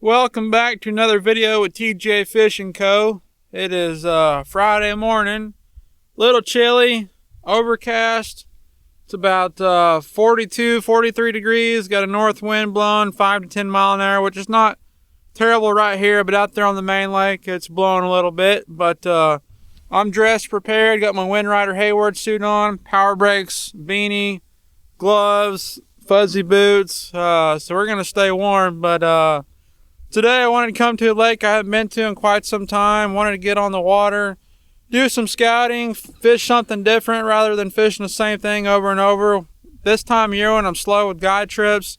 Welcome back to another video with TJ Fishing Co. It is Friday morning, little chilly, overcast. It's about 42, 43 degrees. Got a north wind blowing 5 to 10 mile an hour, which is not terrible right here, but out there on the main lake, it's blowing a little bit. But I'm dressed, prepared. Got my Wind Rider Hayward suit on, power brakes, beanie, gloves, fuzzy boots. So we're gonna stay warm, but today I wanted to come to a lake I haven't been to in quite some time. Wanted to get on the water, do some scouting, fish something different rather than fishing the same thing over and over. This time of year when I'm slow with guide trips,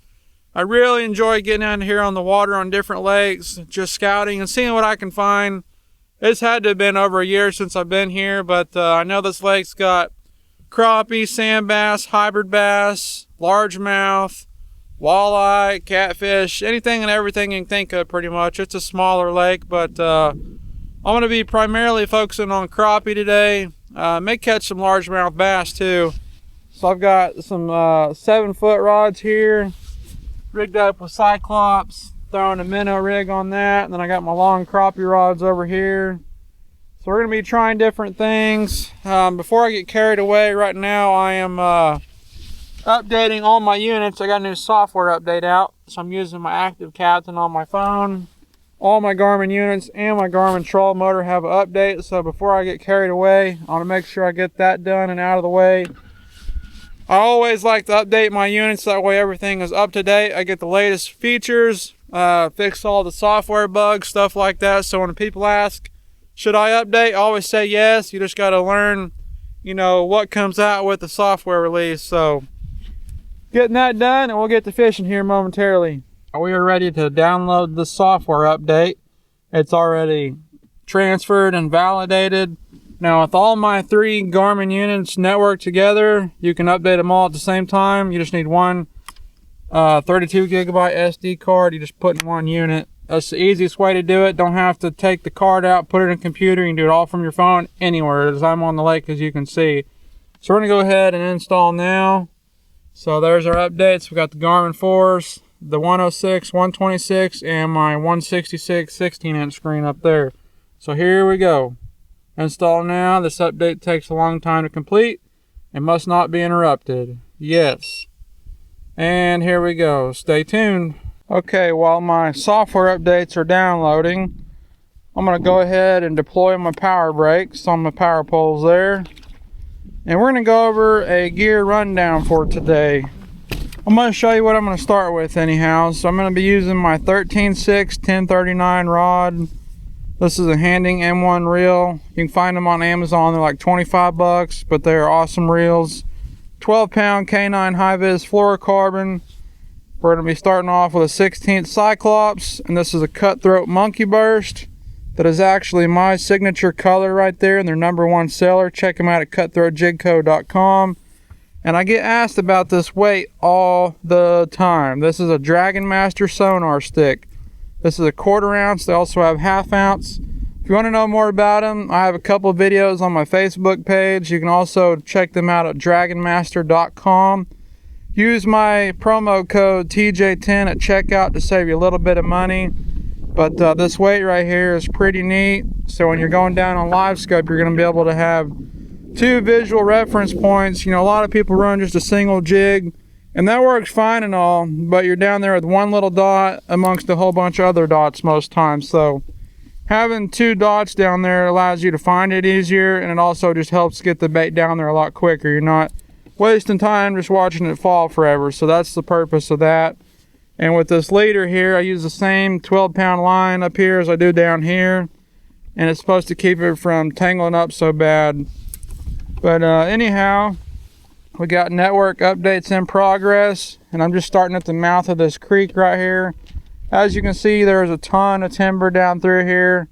I really enjoy getting out here on the water on different lakes, just scouting and seeing what I can find. It's had to have been over a year since I've been here, but I know this lake's got crappie, sand bass, hybrid bass, largemouth, walleye, catfish, anything and everything you can think of pretty much. It's a smaller lake, but I'm going to be primarily focusing on crappie today. May catch some largemouth bass too. So I've got some 7-foot rods here, rigged up with Cyclops, throwing a minnow rig on that, and then I got my long crappie rods over here. So we're going to be trying different things. Before I get carried away, right now I am updating all my units. I got a new software update out, so I'm using my Active Captain on my phone. All my Garmin units and my Garmin troll motor have an update, so before I get carried away, I want to make sure I get that done and out of the way. I always like to update my units, that way everything is up to date. I get the latest features, fix all the software bugs, stuff like that. So when people ask, should I update? I always say yes. You just got to learn, what comes out with the software release. So getting that done, and we'll get to fishing here momentarily. We are ready to download the software update. It's already transferred and validated. Now with all my 3 Garmin units networked together, you can update them all at the same time. You just need one 32 gigabyte SD card. You just put in one unit. That's the easiest way to do it. Don't have to take the card out, put it in a computer. You can do it all from your phone anywhere, as I'm on the lake, as you can see. So we're gonna go ahead and install now. So there's our updates. We got the Garmin Force, the 106, 126, and my 166 16-inch screen up there. So here we go. Install now. This update takes a long time to complete and must not be interrupted. Yes. And here we go. Stay tuned. Okay, while my software updates are downloading, I'm going to go ahead and deploy my power brakes on my power poles there. And we're going to go over a gear rundown for today. I'm going to show you what I'm going to start with anyhow. So I'm going to be using my 13.6 1039 rod. This is a Handing M1 reel. You can find them on Amazon. They're like 25 bucks, but they're awesome reels. 12-pound K9 high-vis fluorocarbon. We're going to be starting off with a 16th Cyclops, and this is a Cutthroat Monkey Burst. That is actually my signature color right there, and their #1 seller. Check them out at cutthroatjigco.com. And I get asked about this weight all the time. This is a Dragon Master sonar stick. This is a 1/4 ounce. They also have 1/2 ounce. If you want to know more about them, I have a couple of videos on my Facebook page. You can also check them out at dragonmaster.com. Use my promo code TJ10 at checkout to save you a little bit of money. But this weight right here is pretty neat. So when you're going down on live scope, you're going to be able to have 2 visual reference points. A lot of people run just a single jig, and that works fine and all, but you're down there with one little dot amongst a whole bunch of other dots most times. So having 2 dots down there allows you to find it easier, and it also just helps get the bait down there a lot quicker. You're not wasting time just watching it fall forever. So that's the purpose of that. And with this leader here, I use the same 12-pound line up here as I do down here, and it's supposed to keep it from tangling up so bad. But anyhow, we got network updates in progress, and I'm just starting at the mouth of this creek right here. As you can see, there's a ton of timber down through here,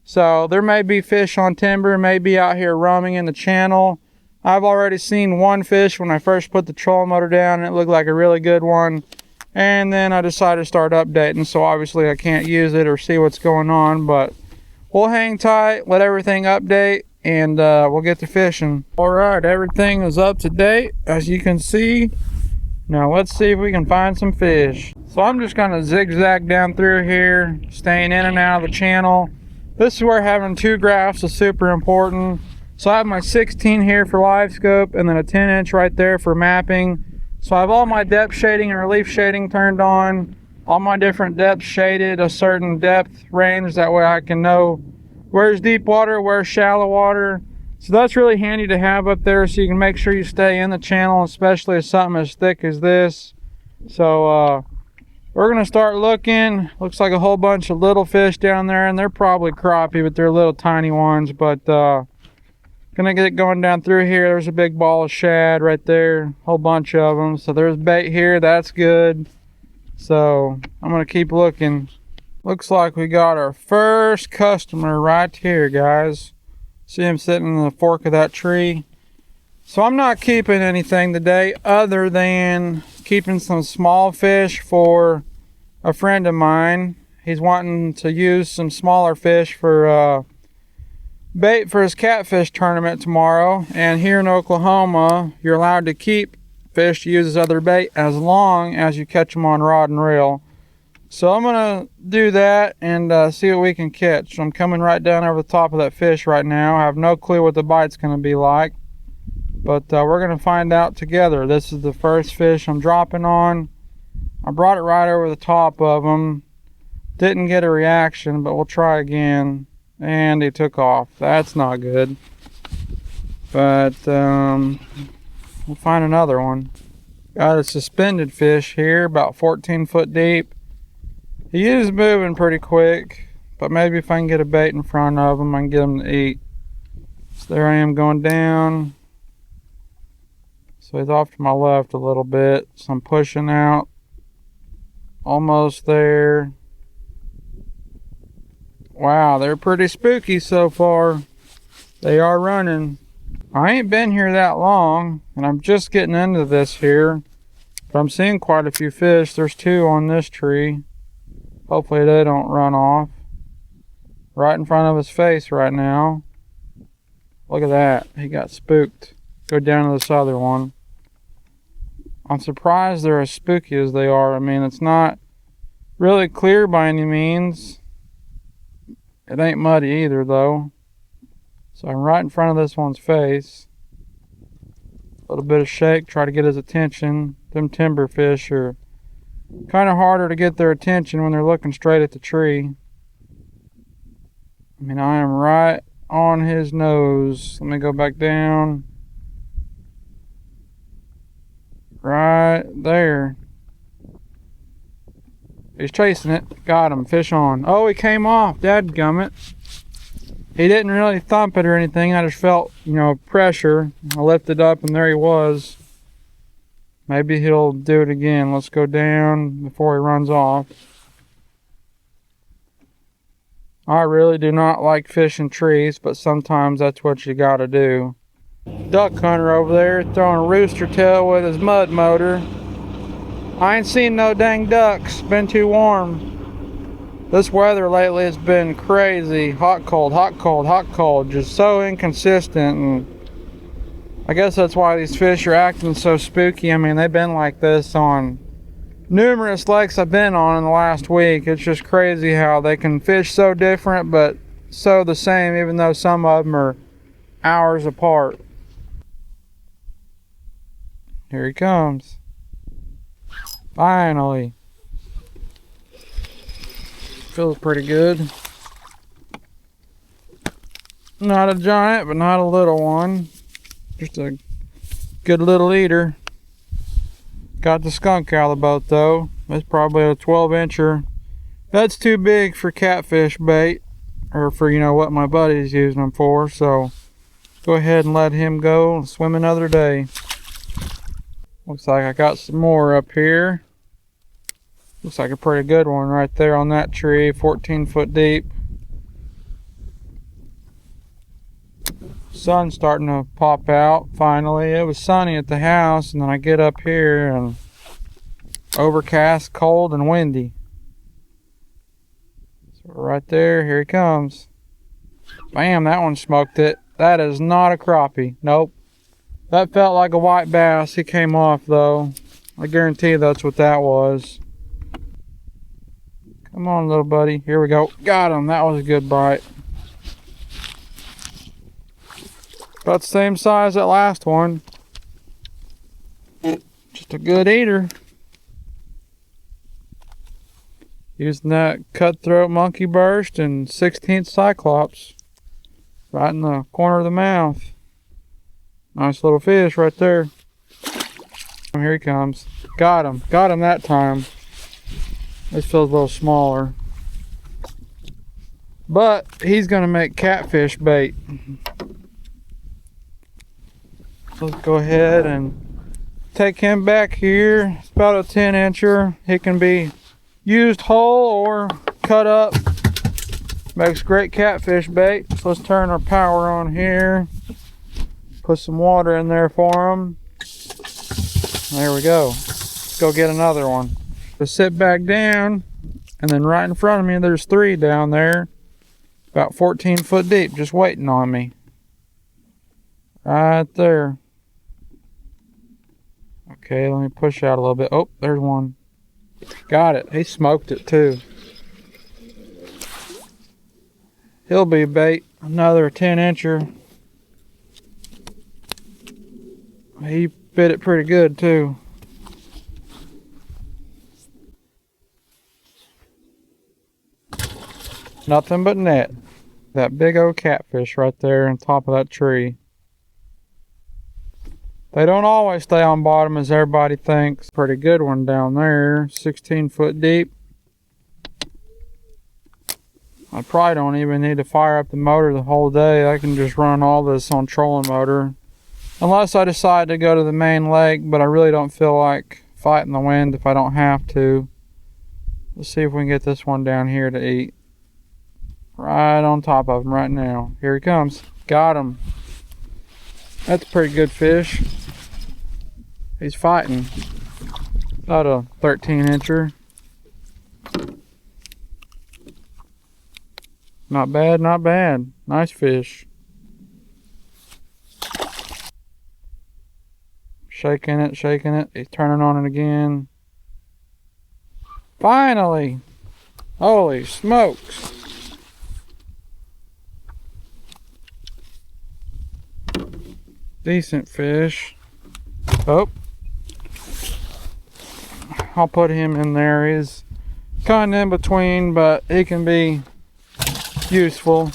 so there may be fish on timber, maybe out here roaming in the channel. I've already seen one fish when I first put the troll motor down, and it looked like a really good one. And then I decided to start updating, so obviously I can't use it or see what's going on, but we'll hang tight, let everything update, and we'll get to fishing. All right, everything is up to date. As you can see, Now let's see if we can find some fish. So I'm just gonna zigzag down through here, staying in and out of the channel. This is where having two graphs is super important. So I have my 16 here for live scope and then a 10-inch right there for mapping. So I have all my depth shading and relief shading turned on, all my different depths shaded a certain depth range. That way I can know where's deep water, where's shallow water. So that's really handy to have up there so you can make sure you stay in the channel, especially if something as thick as this. So we're gonna start looking. Looks like a whole bunch of little fish down there, and they're probably crappie, but they're little tiny ones. But gonna get going down through here. There's a big ball of shad right there, whole bunch of them. So there's bait here, that's good. So I'm gonna keep looking. Looks like we got our first customer right here, guys. See him sitting in the fork of that tree. So I'm not keeping anything today other than keeping some small fish for a friend of mine. He's wanting to use some smaller fish for bait for his catfish tournament tomorrow. And here in Oklahoma, you're allowed to keep fish to use as other bait as long as you catch them on rod and reel. So I'm gonna do that and see what we can catch. I'm coming right down over the top of that fish right now. I have no clue what the bite's gonna be like, but we're gonna find out together. This is the first fish I'm dropping on. I brought it right over the top of him. Didn't get a reaction, but we'll try again. And he took off. That's not good. But we'll find another one. Got a suspended fish here, about 14 foot deep. He is moving pretty quick, but maybe if I can get a bait in front of him, I can get him to eat. So there I am going down. So he's off to my left a little bit. So I'm pushing out. Almost there. Wow, they're pretty spooky so far. They are running. I ain't been here that long, and I'm just getting into this here. But I'm seeing quite a few fish. There's two on this tree. Hopefully they don't run off. Right in front of his face right now. Look at that. He got spooked. Go down to this other one. I'm surprised they're as spooky as they are. I mean, it's not really clear by any means. It ain't muddy either, though. So I'm right in front of this one's face. A little bit of shake, try to get his attention. Them timber fish are kind of harder to get their attention when they're looking straight at the tree. I mean, I am right on his nose. Let me go back down. Right there. He's chasing it. Got him. Fish on. Oh, he came off. Dadgummit. He didn't really thump it or anything. I just felt, pressure. I lifted up and there he was. Maybe he'll do it again. Let's go down before he runs off. I really do not like fishing trees, but sometimes that's what you gotta do. Duck hunter over there throwing a rooster tail with his mud motor. I ain't seen no dang ducks. Been too warm. This weather lately has been crazy. Hot, cold, hot, cold, hot, cold. Just so inconsistent. And I guess that's why these fish are acting so spooky. I mean, they've been like this on numerous lakes I've been on in the last week. It's just crazy how they can fish so different, but so the same, even though some of them are hours apart. Here he comes. Finally. Feels pretty good. Not a giant, but not a little one. Just a good little eater. Got the skunk out of the boat though. That's probably a 12-incher. That's too big for catfish bait, or for what my buddy's using them for. So go ahead and let him go and swim another day. Looks like I got some more up here. Looks like a pretty good one right there on that tree, 14 foot deep. Sun's starting to pop out finally. It was sunny at the house, and then I get up here and overcast, cold, and windy. So right there, here he comes. Bam, that one smoked it. That is not a crappie. Nope. That felt like a white bass. He came off though. I guarantee that's what that was. Come on, little buddy. Here we go. Got him. That was a good bite. About the same size as that last one. Just a good eater. Using that cutthroat monkey burst and 16th cyclops. Right in the corner of the mouth. Nice little fish right there. Here he comes. Got him. Got him that time. This feels a little smaller. But he's going to make catfish bait. So let's go ahead and take him back here. It's about a 10-incher. He can be used whole or cut up. Makes great catfish bait. So let's turn our power on here. Put some water in there for him. There we go. Let's go get another one. Just sit back down, and then right in front of me there's 3 down there. About 14 foot deep, just waiting on me. Right there. Okay, let me push out a little bit. Oh, there's one. Got it. He smoked it too. He'll be bait. Another 10-incher. He bit it pretty good too. Nothing but net. That big old catfish right there on top of that tree. They don't always stay on bottom as everybody thinks. Pretty good one down there. 16 foot deep. I probably don't even need to fire up the motor the whole day. I can just run all this on trolling motor. Unless I decide to go to the main lake, but I really don't feel like fighting the wind if I don't have to. Let's see if we can get this one down here to eat. Right on top of him right now. Here he comes. Got him. That's a pretty good fish. He's fighting. About a 13-incher. Not bad, not bad. Nice fish. Shaking it, shaking it. He's turning on it again. Finally! Holy smokes! Decent fish. Oh. I'll put him in there. He's kind of in between, but he can be useful.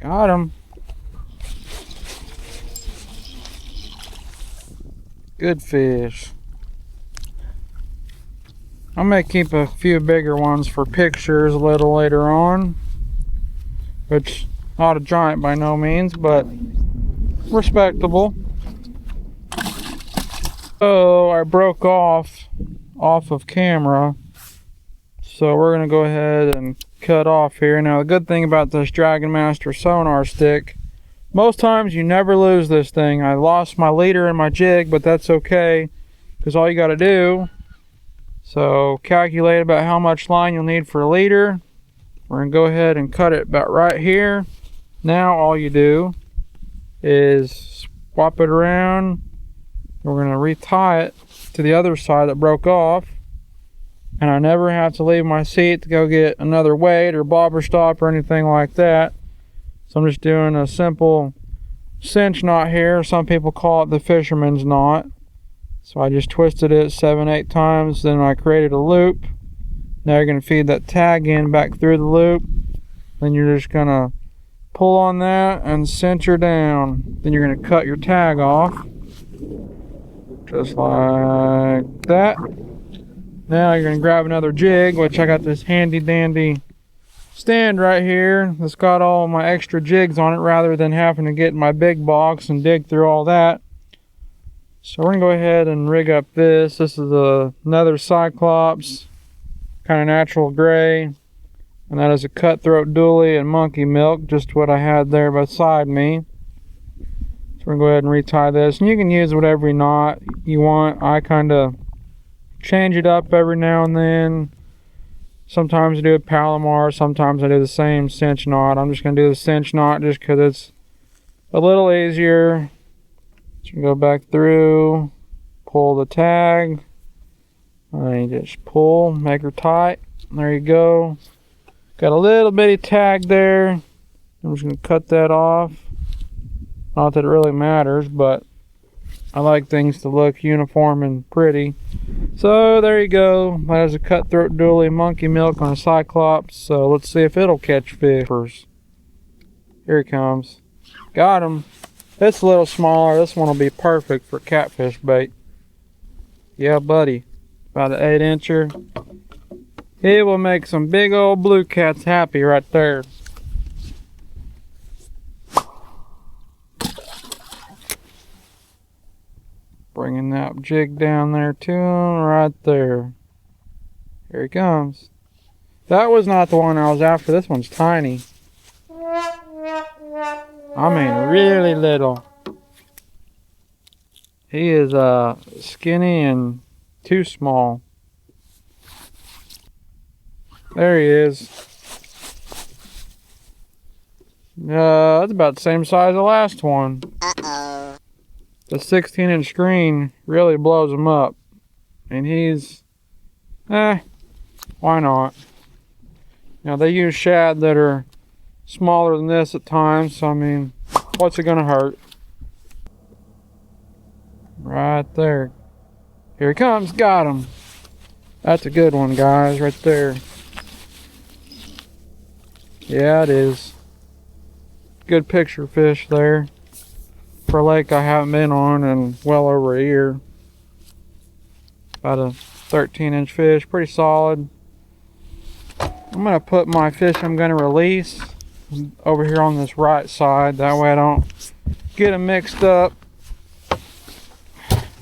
Got him. Good fish. I may keep a few bigger ones for pictures a little later on, which not a giant by no means, but respectable. So I broke off of camera, so we're gonna go ahead and cut off here. Now the good thing about this Dragon Master sonar stick, most times you never lose this thing. I lost my leader and my jig, but that's okay, because all you got to do, so calculate about how much line you'll need for a leader. We're gonna go ahead and cut it about right here. Now all you do is swap it around. We're going to retie it to the other side that broke off. And I never have to leave my seat to go get another weight or bobber stop or anything like that. So I'm just doing a simple cinch knot here. Some people call it the fisherman's knot. So I just twisted it 7-8 times. Then I created a loop. Now you're going to feed that tag in back through the loop. Then you're just going to pull on that and cinch her down. Then you're going to cut your tag off. Just like that. Now you're going to grab another jig, which I got this handy dandy stand right here that's got all my extra jigs on it rather than having to get in my big box and dig through all that. So we're going to go ahead and rig up this. This is another Cyclops, kind of natural gray. And that is a cutthroat dually and monkey milk, just what I had there beside me. So we're going to go ahead and retie this. And you can use whatever knot you want. I kind of change it up every now and then. Sometimes I do a Palomar, sometimes I do the same cinch knot. I'm just going to do the cinch knot just because it's a little easier. So go back through, pull the tag, and you just pull, make her tight. There you go. Got a little bitty tag there. I'm just gonna cut that off. Not that it really matters, but I like things to look uniform and pretty. So there you go. That is a cutthroat dually monkey milk on a Cyclops. So let's see if it'll catch fish first. Here he comes. Got him. It's a little smaller. This one will be perfect for catfish bait. Yeah, buddy. About an 8-incher. It will make some big old blue cats happy right there. Bringing that jig down there to him right there. Here he comes. That was not the one I was after. This one's tiny. I mean, really little. He is skinny and too small. There he is. That's about the same size as the last one. Uh-oh. The 16-inch screen really blows him up. And he's, why not? Now, they use shad that are smaller than this at times, so I mean, what's it gonna hurt? Right there. Here he comes, got him. That's a good one, guys, right there. Yeah, it is. Good picture fish there. For a lake I haven't been on in well over a year. About a 13-inch fish, pretty solid. I'm gonna put my fish I'm gonna release over here on this right side. That way I don't get them mixed up.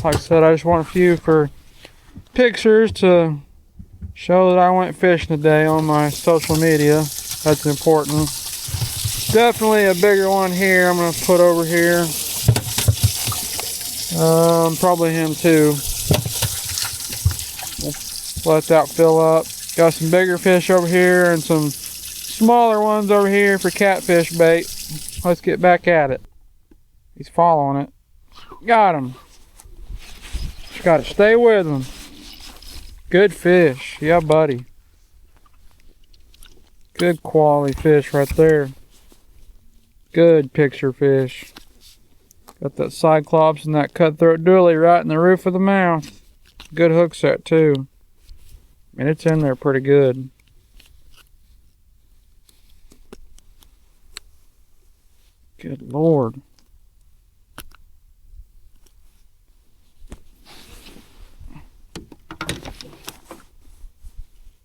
Like I said, I just want a few for pictures to show that I went fishing today on my social media. That's important. Definitely a bigger one here I'm gonna put over here. Probably him too. We'll let that fill up. Got some bigger fish over here and some smaller ones over here for catfish bait. Let's get back at it. He's following it. Got him. Just gotta stay with him. Good fish. Yeah, buddy. Good quality fish right there. Good picture fish. Got that Cyclops and that cutthroat dually right in the roof of the mouth. Good hook set too. And it's in there pretty good. Good Lord.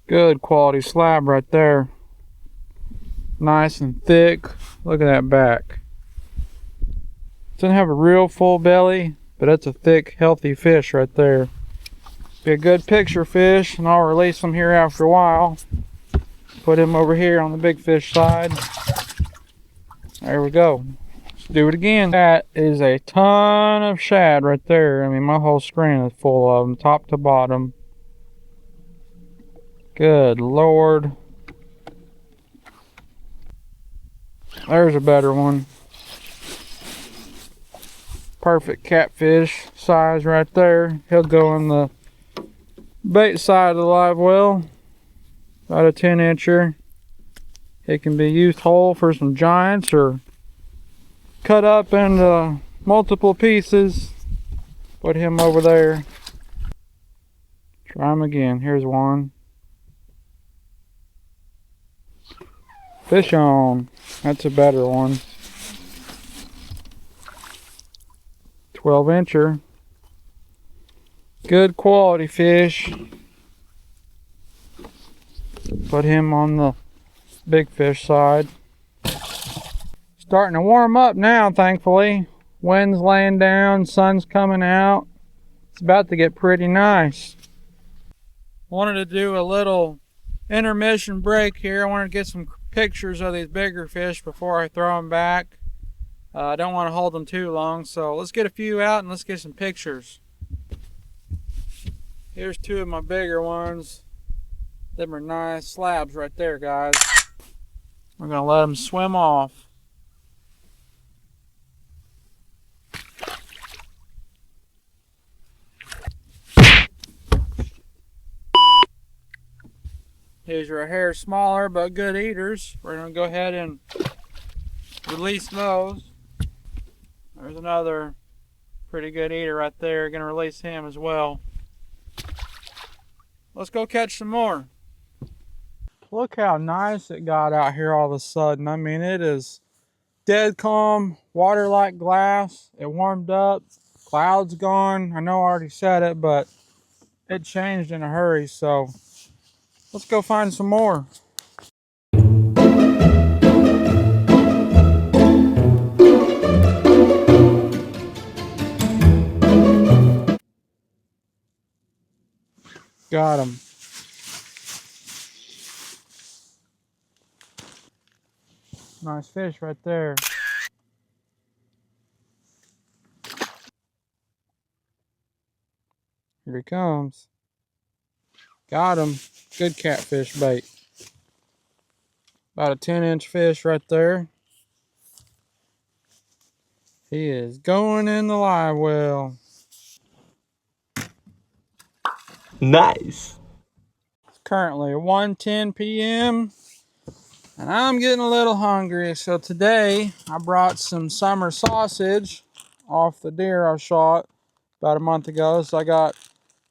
Good quality slab right there. Nice and thick. Look at that back. Doesn't have a real full belly, but it's a thick, healthy fish right there. Be a good picture fish, and I'll release him here after a while. Put him over here on the big fish side. There we go. Let's do it again. That is a ton of shad right there. I mean, my whole screen is full of them, top to bottom. Good Lord. There's a better one. Perfect catfish size right there. He'll go in the bait side of the live well. About a 10-incher. It can be used whole for some giants or cut up into multiple pieces. Put him over there. Try him again. Here's one. Fish on. That's a better one. 12-incher. Good quality fish. Put him on the big fish side. Starting to warm up now, thankfully. Wind's laying down, sun's coming out. It's about to get pretty nice. Wanted to do a little intermission break here. I wanted to get some pictures of these bigger fish before I throw them back. I don't want to hold them too long, so let's get a few out and let's get some pictures. Here's two of my bigger ones. Them are nice slabs right there, guys. We're gonna let them swim off. These are a hair smaller but good eaters. We're going to go ahead and release those. There's another pretty good eater right there. Going to release him as well. Let's go catch some more. Look how nice it got out here all of a sudden. I mean, it is dead calm, water like glass. It warmed up, clouds gone. I know I already said it, but it changed in a hurry. So let's go find some more. Got him. Nice fish right there. Here he comes. Got him. Good catfish bait. About a 10-inch fish right there. He is going in the live well. Nice. It's currently 1:10 p.m. and I'm getting a little hungry. So today I brought some summer sausage off the deer I shot about a month ago. So I got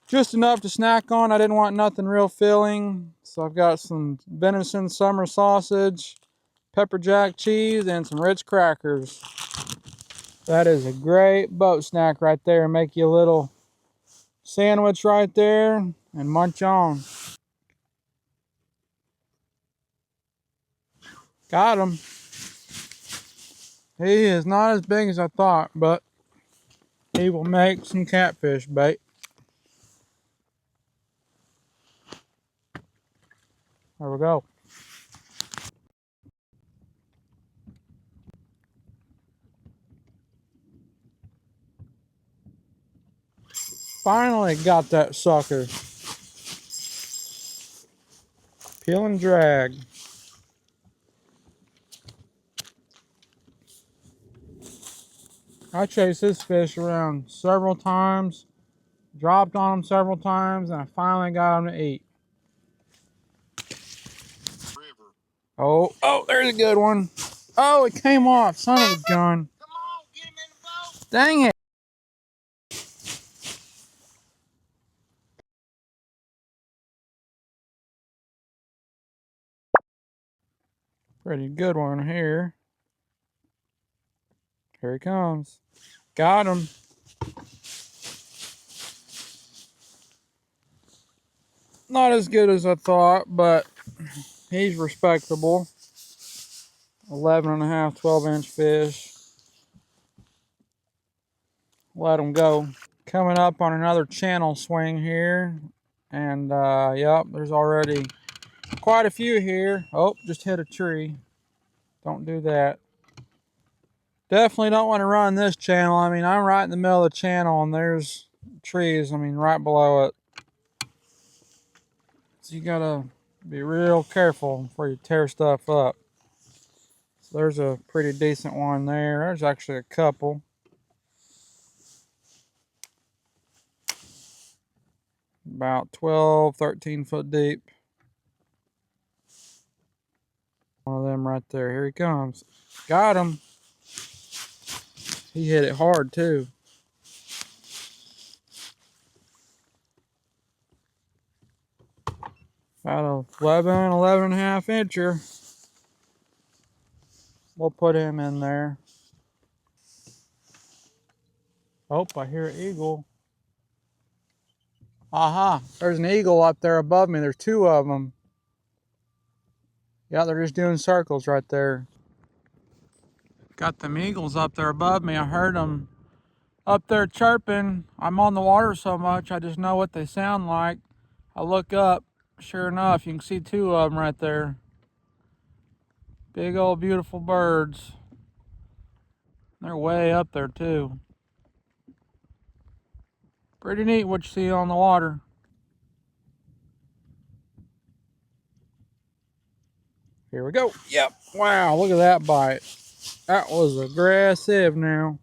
just enough to snack on. I didn't want nothing real filling. So I've got some venison summer sausage, pepper jack cheese, and some Ritz crackers. That is a great boat snack right there. Make you a little sandwich right there and munch on. Got him. He is not as big as I thought, but he will make some catfish bait. There we go. Finally got that sucker. Peel and drag. I chased this fish around several times, dropped on him several times, and I finally got him to eat. Oh, there's a good one. Oh, it came off, son of a gun. Come on, get him in the boat. Dang it. Pretty good one here. Here he comes. Got him. Not as good as I thought, but he's respectable. 11 and a half, 12-inch fish. Let him go. Coming up on another channel swing here. And yep, there's already quite a few here. Oh, just hit a tree. Don't do that. Definitely don't want to run this channel. I mean, I'm right in the middle of the channel and there's trees, I mean, right below it. So you gotta be real careful before you tear stuff up. So there's a pretty decent one there. There's actually a couple. About 12, 13 foot deep. One of them right there. Here he comes. Got him. He hit it hard too. About 11 and a half incher. We'll put him in there. Oh, I hear an eagle. Aha, there's an eagle up there above me. There's two of them. Yeah, they're just doing circles right there. Got them eagles up there above me. I heard them up there chirping. I'm on the water so much, I just know what they sound like. I look up, sure enough, you can see two of them right there. Big old beautiful birds. They're way up there too. Pretty neat what you see on the water. Here we go. Yep. Wow, look at that bite. That was aggressive now.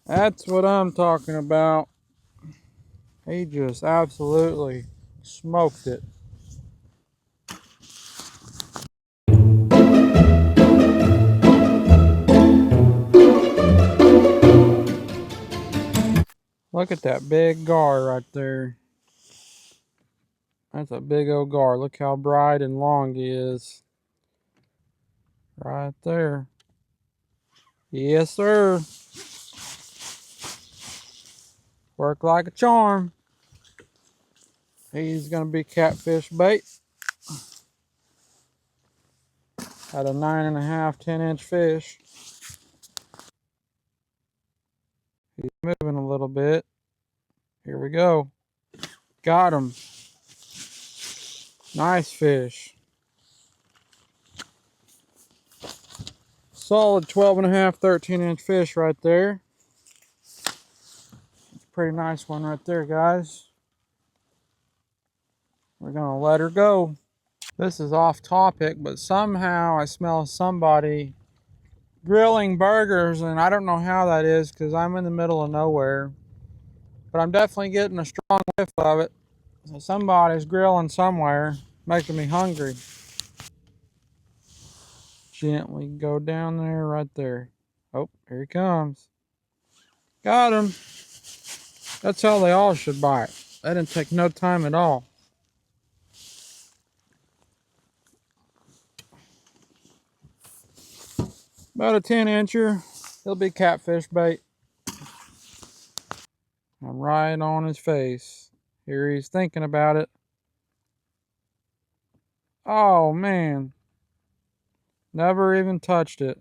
That's what I'm talking about. He just absolutely smoked it. Look at that big gar right there. That's a big old gar. Look how bright and long he is. Right there. Yes, sir. Work like a charm. He's going to be catfish bait at a 9.5, 10-inch fish. He's moving a little bit. Here we go. Got him. Nice fish. Solid 12.5, 13-inch fish right there. Pretty nice one right there, guys. We're going to let her go. This is off topic, but somehow I smell somebody grilling burgers, and I don't know how that is because I'm in the middle of nowhere. But I'm definitely getting a strong whiff of it. So somebody's grilling somewhere, making me hungry. Gently go down there, right there. Oh, here he comes. Got him. That's how they all should bite. That didn't take no time at all. About a 10-incher. He'll be catfish bait. I'm right on his face. Here he's thinking about it. Oh, man. Never even touched it.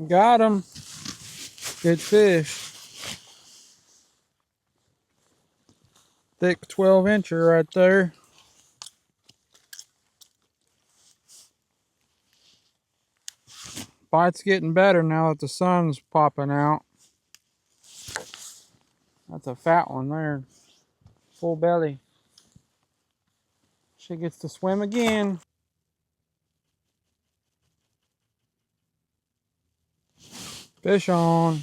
Got him. Good fish. Thick 12-incher right there. Bite's getting better now that the sun's popping out. That's a fat one there. Full belly. She gets to swim again. Fish on.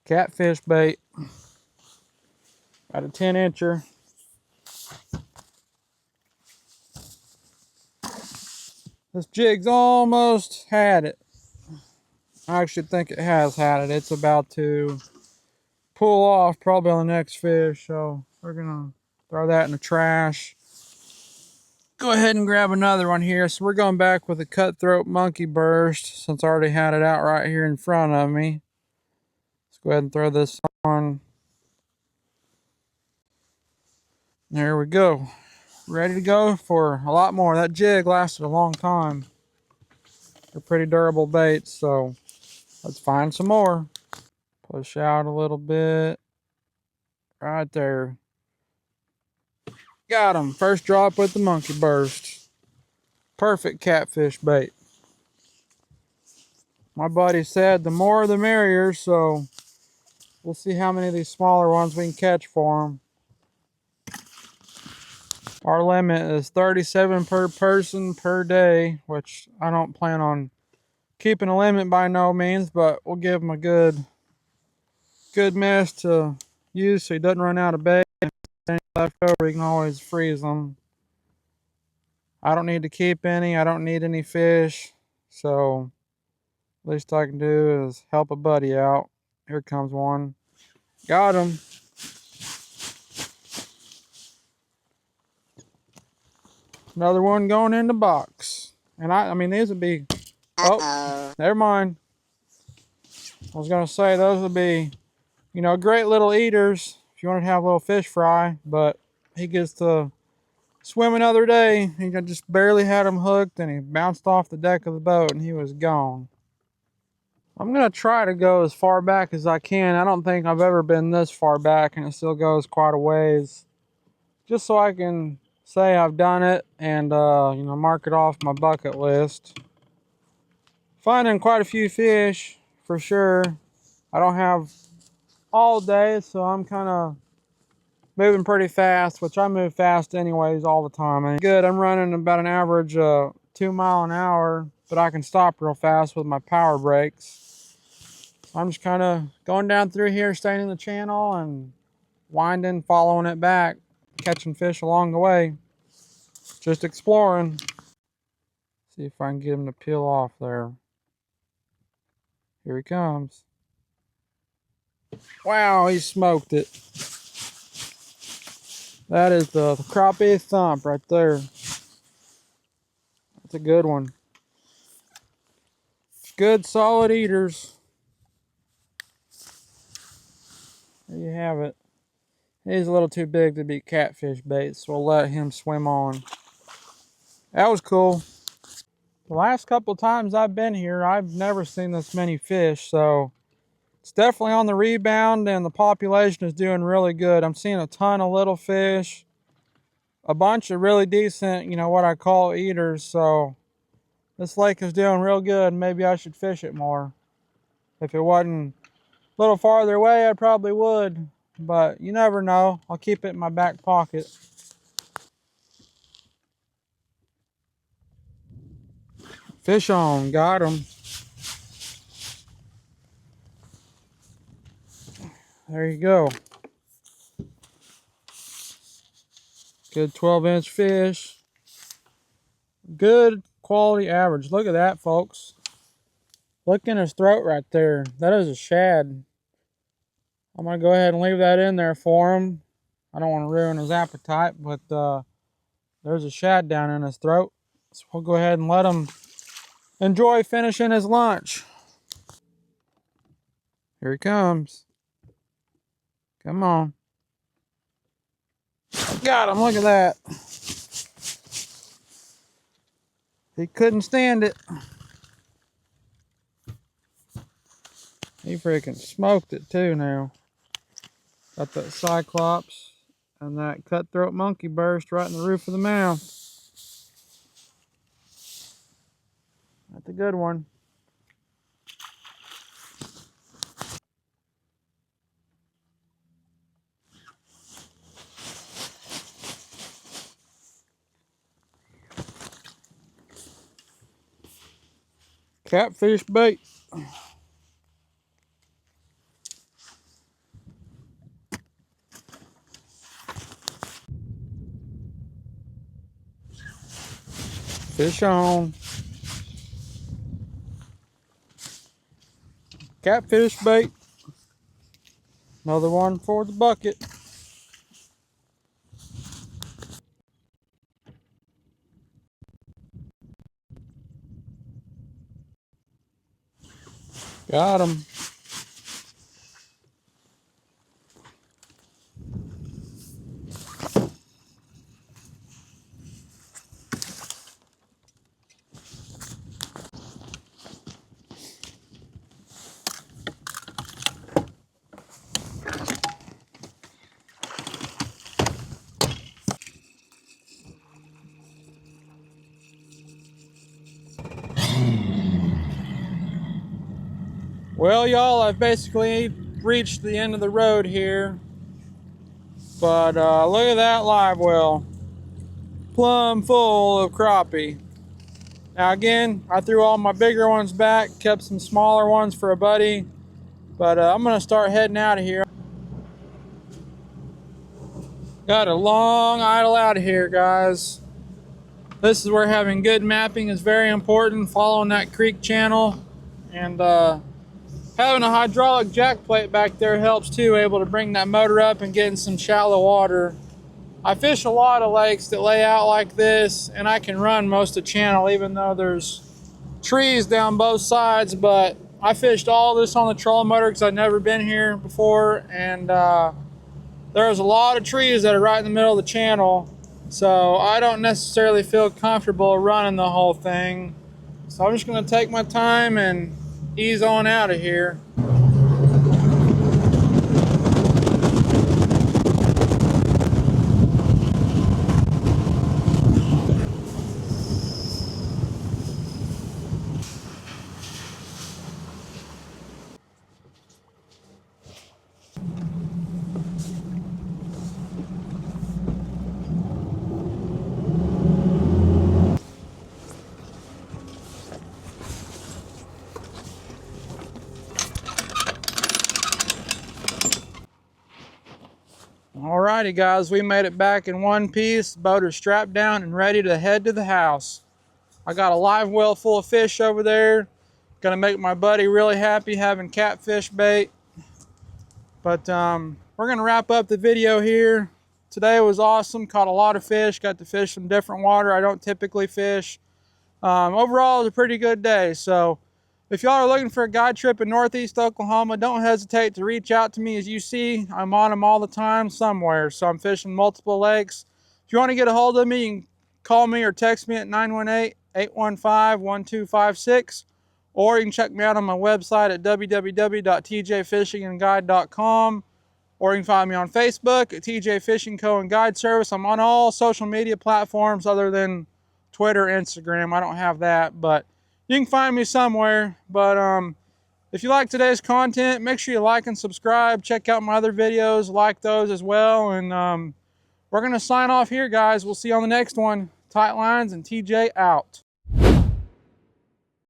Catfish bait. Got a 10-incher. This jig's almost had it. I actually think it has had it. It's about to pull off probably on the next fish. So we're gonna throw that in the trash. Go ahead and grab another one here. So we're going back with a cutthroat monkey burst since I already had it out right here in front of me. Let's go ahead and throw this on. There we go. Ready to go for a lot more. That jig lasted a long time. They're pretty durable baits, so let's find some more. Push out a little bit. Right there. Got him. First drop with the monkey burst. Perfect catfish bait. My buddy said the more the merrier, so we'll see how many of these smaller ones we can catch for him. Our limit is 37 per person per day, which I don't plan on keeping a limit by no means, but we'll give him a good mess to use so he doesn't run out of bait. If there's any left over, he can always freeze them. I don't need to keep any. I don't need any fish, so least I can do is help a buddy out. Here comes one. Got him. Another one going in the box. And I mean, these would be... Oh, never mind. I was going to say those would be, you know, great little eaters if you want to have a little fish fry. But he gets to swim another day. He just barely had him hooked and he bounced off the deck of the boat and he was gone. I'm going to try to go as far back as I can. I don't think I've ever been this far back and it still goes quite a ways. Just so I can say I've done it and, you know, mark it off my bucket list. Finding quite a few fish for sure. I don't have all day, so I'm kind of moving pretty fast, which I move fast anyways all the time. And good, I'm running about an average 2 mile an hour, but I can stop real fast with my power brakes. I'm just kind of going down through here, staying in the channel and winding, following it back, catching fish along the way, just exploring. See if I can get him to peel off there. Here he comes. Wow, he smoked it. That is the crappie thump right there. That's a good one. Good solid eaters. There you have it. He's a little too big to be catfish bait, so we'll let him swim on. That was cool. The last couple times I've been here, I've never seen this many fish, so it's definitely on the rebound and the population is doing really good. I'm seeing a ton of little fish, a bunch of really decent, what I call eaters, so this lake is doing real good. Maybe I should fish it more. If it wasn't a little farther away, I probably would, but you never know. I'll keep it in my back pocket. Fish on, got him. There you go. Good 12-inch fish. Good quality average. Look at that, folks. Look in his throat right there. That is a shad. I'm going to go ahead and leave that in there for him. I don't want to ruin his appetite, but there's a shad down in his throat. So we'll go ahead and let him enjoy finishing his lunch. Here he comes. Come on. Got him. Look at that. He couldn't stand it. He freaking smoked it too now. Got that cyclops and that cutthroat monkey burst right in the roof of the mouth. That's a good one. Catfish bait. Fish on. Catfish bait. Another one for the bucket. Got him. Well, y'all, I've basically reached the end of the road here. But look at that live well. Plumb full of crappie. Now again, I threw all my bigger ones back, kept some smaller ones for a buddy. But I'm going to start heading out of here. Got a long idle out of here, guys. This is where having good mapping is very important, following that creek channel. And having a hydraulic jack plate back there helps too, able to bring that motor up and get in some shallow water. I fish a lot of lakes that lay out like this, and I can run most of the channel even though there's trees down both sides, but I fished all this on the trolling motor because I'd never been here before, and there's a lot of trees that are right in the middle of the channel, so I don't necessarily feel comfortable running the whole thing. So I'm just going to take my time and ease on out of here. Alrighty guys, we made it back in one piece. Boat is strapped down and ready to head to the house. I got a live well full of fish over there. Gonna make my buddy really happy having catfish bait. But we're gonna wrap up the video here. Today was awesome, caught a lot of fish, got to fish some different water I don't typically fish. Overall, it was a pretty good day. So if y'all are looking for a guide trip in Northeast Oklahoma, don't hesitate to reach out to me. As you see, I'm on them all the time somewhere. So I'm fishing multiple lakes. If you want to get a hold of me, you can call me or text me at 918-815-1256. Or you can check me out on my website at www.tjfishandguide.com. Or you can find me on Facebook at TJ Fishing Co. and Guide Service. I'm on all social media platforms other than Twitter, Instagram. I don't have that, but you can find me somewhere. But if you like today's content, make sure you like and subscribe. Check out my other videos, like those as well. And we're going to sign off here, guys. We'll see you on the next one. Tight lines and TJ out.